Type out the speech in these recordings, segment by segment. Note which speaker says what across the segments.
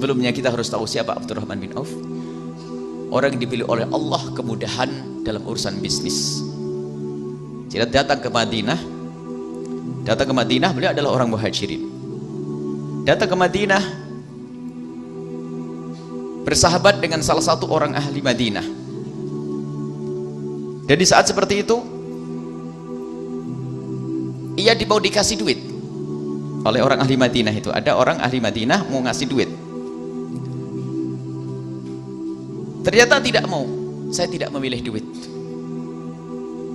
Speaker 1: Sebelumnya kita harus tahu siapa Abdurrahman bin Auf. Orang yang dipilih oleh Allah kemudahan dalam urusan bisnis. Jadi datang ke Madinah. Beliau adalah orang muhajirin. Datang ke Madinah, bersahabat dengan salah satu orang ahli Madinah. Dan di saat seperti itu, ia mau dikasih duit oleh orang ahli Madinah itu. Ada orang ahli Madinah mau ngasih duit. Ternyata tidak mau. Saya tidak memilih duit.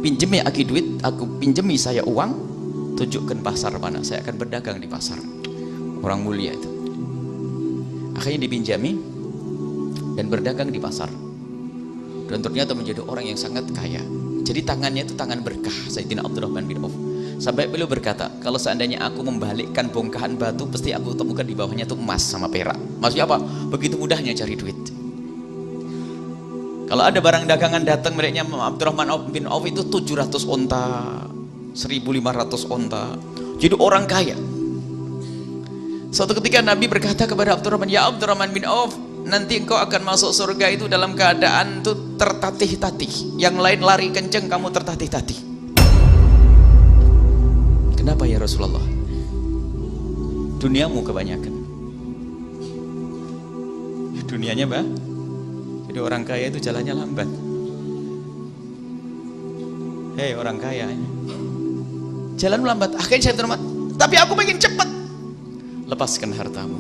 Speaker 1: Pinjemi aku duit, aku pinjemi saya uang, tunjukkan pasar mana, saya akan berdagang di pasar. Orang mulia itu. Akhirnya dipinjami dan berdagang di pasar. Dan ternyata menjadi orang yang sangat kaya. Jadi tangannya itu tangan berkah Sayyidina Abdurrahman bin Auf. Sampai beliau berkata, kalau seandainya aku membalikkan bongkahan batu, pasti aku temukan di bawahnya itu emas sama perak. Maksudnya apa? Begitu mudahnya cari duit. Kalau ada barang dagangan datang miliknya Abdurrahman bin Auf itu 700 onta, 1500 onta. Jadi orang kaya. Suatu ketika Nabi berkata kepada Abdurrahman, ya Abdurrahman bin Auf, nanti engkau akan masuk surga itu dalam keadaan tuh tertatih-tatih. Yang lain lari kenceng, kamu tertatih-tatih. Kenapa ya Rasulullah? Duniamu kebanyakan. Dunianya bah. Jadi orang kaya itu jalannya lambat. Hei orang kaya, jalan lambat. Akhirnya saya termat. Tapi aku pengen cepat. Lepaskan hartamu.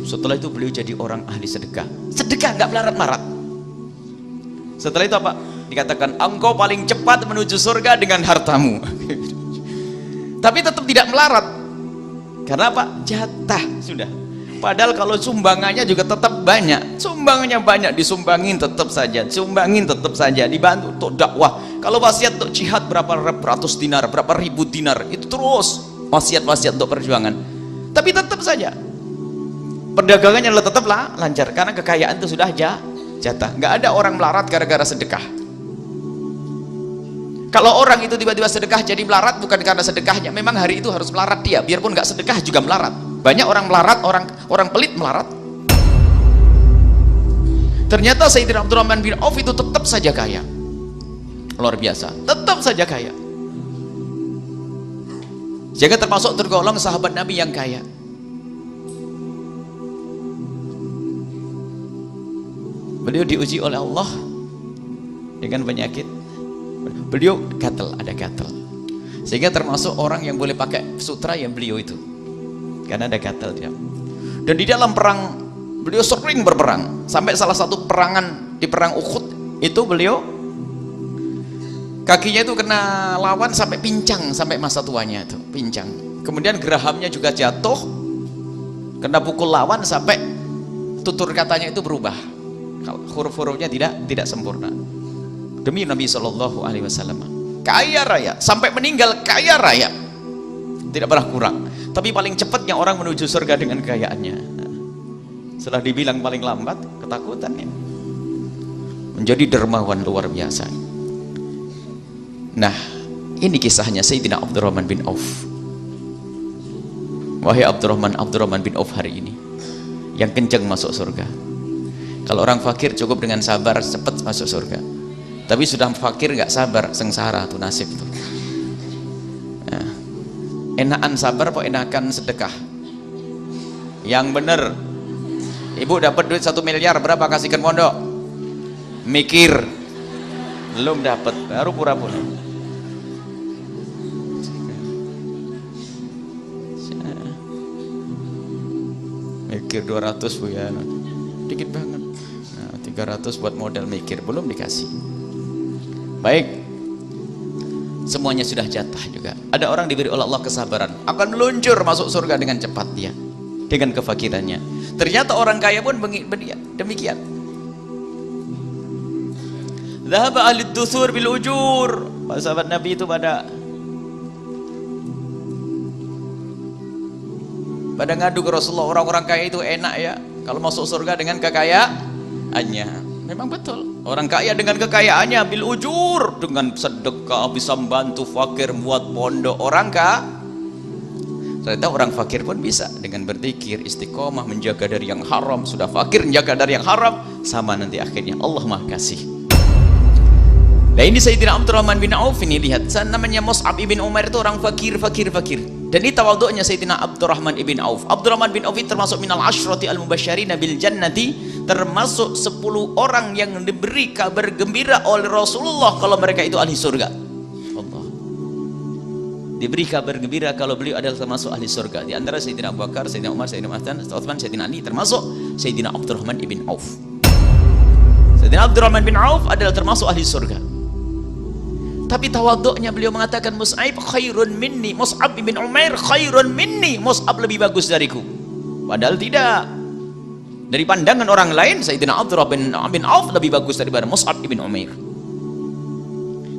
Speaker 1: Setelah itu beliau jadi orang ahli sedekah. Sedekah nggak melarat-marat. Setelah itu apa? Dikatakan engkau paling cepat menuju surga dengan hartamu. Tapi tetap tidak melarat. Karena apa? Jatah sudah. Padahal kalau sumbangannya juga tetap banyak. Sumbangannya banyak, disumbangin tetap saja. Sumbangin tetap saja. Dibantu untuk dakwah. Kalau wasiat untuk jihad berapa ratus dinar, berapa ribu dinar, itu terus wasiat-wasiat untuk perjuangan. Tapi tetap saja perdagangannya tetaplah lancar karena kekayaan itu sudah jatah. Nggak ada orang melarat gara-gara sedekah. Kalau orang itu tiba-tiba sedekah jadi melarat bukan karena sedekahnya, memang hari itu harus melarat dia, biarpun nggak sedekah juga melarat. Banyak orang melarat, orang pelit melarat. Ternyata Sayyidina Abdurrahman bin Auf itu tetap saja kaya. Luar biasa, tetap saja kaya. Jangan termasuk tergolong sahabat Nabi yang kaya. Beliau diuji oleh Allah dengan penyakit. Beliau gatal, ada gatal. Sehingga termasuk orang yang boleh pakai sutra yang beliau itu. Karena ada gatal dia. Dan di dalam perang beliau sering berperang. Sampai salah satu perangan di perang Uhud itu beliau kakinya itu kena lawan sampai pincang sampai masa tuanya itu, pincang. Kemudian gerahamnya juga jatuh. Kena pukul lawan sampai tutur katanya itu berubah. Huruf-hurufnya tidak sempurna. Demi Nabi Shallallahu Alaihi Wasallam, kaya raya sampai meninggal, kaya raya tidak pernah kurang. Tapi paling cepatnya orang menuju surga dengan kekayaannya. Setelah dibilang paling lambat, ketakutannya menjadi dermawan luar biasa. Nah, ini kisahnya Sayyidina Abdurrahman bin Auf. Wahai Abdurrahman bin Auf hari ini yang kencang masuk surga. Kalau orang fakir cukup dengan sabar cepat masuk surga. Tapi sudah fakir nggak sabar, sengsara tuh nasib tuh. Nah, enakan sabar apa enakan sedekah? Yang bener. Ibu dapat duit 1 miliar, berapa kasihkan pondok? Mikir. Belum dapat, baru pura-pura. Mikir 200 Bu ya. Dikit banget. Nah, 300 buat modal mikir, belum dikasih. Baik, semuanya sudah jatah juga. Ada orang diberi oleh Allah kesabaran, akan meluncur masuk surga dengan cepat dia, dengan kefakirannya. Ternyata orang kaya pun demikian. Dhahaba ahli dusur bil ujur. Para sahabat Nabi itu pada ngadu ke Rasulullah, orang-orang kaya itu enak ya kalau masuk surga dengan kekayaannya. Memang betul, orang kaya dengan kekayaannya bil ujur, dengan sedekah bisa membantu fakir, buat pondok. Orang Ternyata orang fakir pun bisa dengan berzikir, istiqomah, menjaga dari yang haram. Sudah fakir menjaga dari yang haram, sama nanti akhirnya Allah Maha Kasih. Nah ini Sayyidina Abdurrahman bin Auf ini, lihat, namanya Mus'ab ibn Umair itu orang fakir. Dan ini tawaduknya Sayyidina Abdurrahman ibn Auf. Abdurrahman bin Auf termasuk minal asyrati al-mubasysyirina bil jannati, termasuk 10 orang yang diberi kabar gembira oleh Rasulullah kalau mereka itu ahli surga. Allah diberi kabar gembira kalau beliau adalah termasuk ahli surga. Di antara Sayyidina Abu Bakar, Sayyidina Umar, Sayyidina Utsman, Sayyidina Ali, termasuk Sayyidina Abdurrahman ibn Auf. Sayyidina Abdurrahman bin Auf adalah termasuk ahli surga. Tapi tawaduknya beliau mengatakan, Mus'ab khairun minni, Mus'ab bin Umair khairun minni, Mus'ab lebih bagus dariku. Padahal tidak. Dari pandangan orang lain, Sayyidina Abdurrahman bin Auf lebih bagus daripada Mus'ab bin Umair.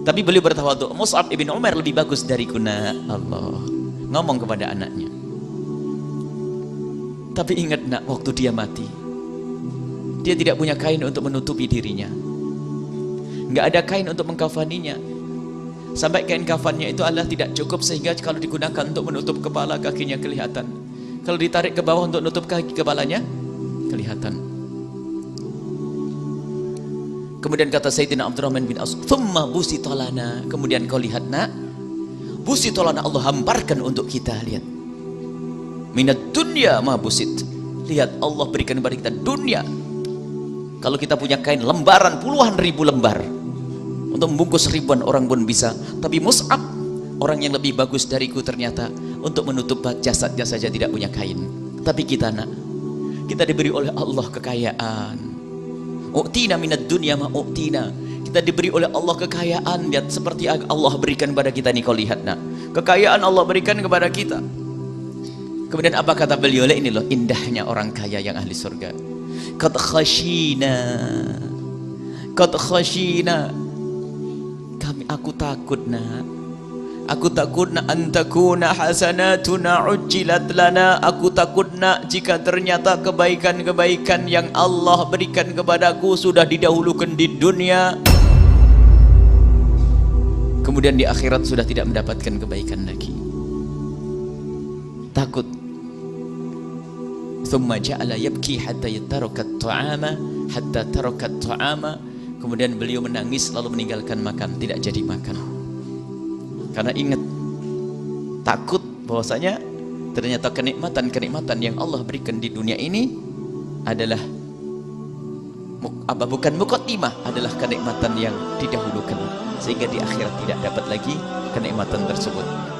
Speaker 1: Tapi beliau bertawaduk, Mus'ab bin Umair lebih bagus dariku, nak. Allah ngomong kepada anaknya. Tapi ingat nak, waktu dia mati, dia tidak punya kain untuk menutupi dirinya, nggak ada kain untuk mengkafaninya. Sampai kain kafannya itu adalah tidak cukup, sehingga kalau digunakan untuk menutup kepala, kakinya kelihatan. Kalau ditarik ke bawah untuk menutup kaki, kepalanya kelihatan. Kemudian kata Sayyidina Abdurrahman bin Auf, "Tsumma busitolana." Kemudian kau lihat nak, busitolana, Allah hamparkan untuk kita. Lihat, minat dunia ma busit. Lihat, Allah berikan kepada kita dunia. Kalau kita punya kain lembaran, puluhan ribu lembar, untuk membungkus ribuan orang pun bisa. Tapi Mus'ab, orang yang lebih bagus dariku ternyata, untuk menutup jasadnya saja tidak punya kain. Tapi kita nak, kita diberi oleh Allah kekayaan. U'tina minad dunya ma u'tina. Kita diberi oleh Allah kekayaan. Lihat seperti Allah berikan kepada kita nih, kau lihat nak, kekayaan Allah berikan kepada kita. Kemudian apa kata beliau? Ini loh indahnya orang kaya yang ahli surga. Qad khashina, qad khashina, aku takut nak, aku takut nak antakuna hasanatuna ujjilat lana. Aku takut nak jika ternyata kebaikan-kebaikan yang Allah berikan kepadaku sudah didahulukan di dunia, kemudian di akhirat sudah tidak mendapatkan kebaikan lagi. Takut. Thumma ja'ala yabki hatta yatarakat ta'ama, hatta tarakat ta'ama. Kemudian beliau menangis lalu meninggalkan makan, tidak jadi makan. Karena ingat, takut bahwasanya ternyata kenikmatan-kenikmatan yang Allah berikan di dunia ini adalah bukan muqaddimah, adalah kenikmatan yang didahulukan, sehingga di akhirat tidak dapat lagi kenikmatan tersebut.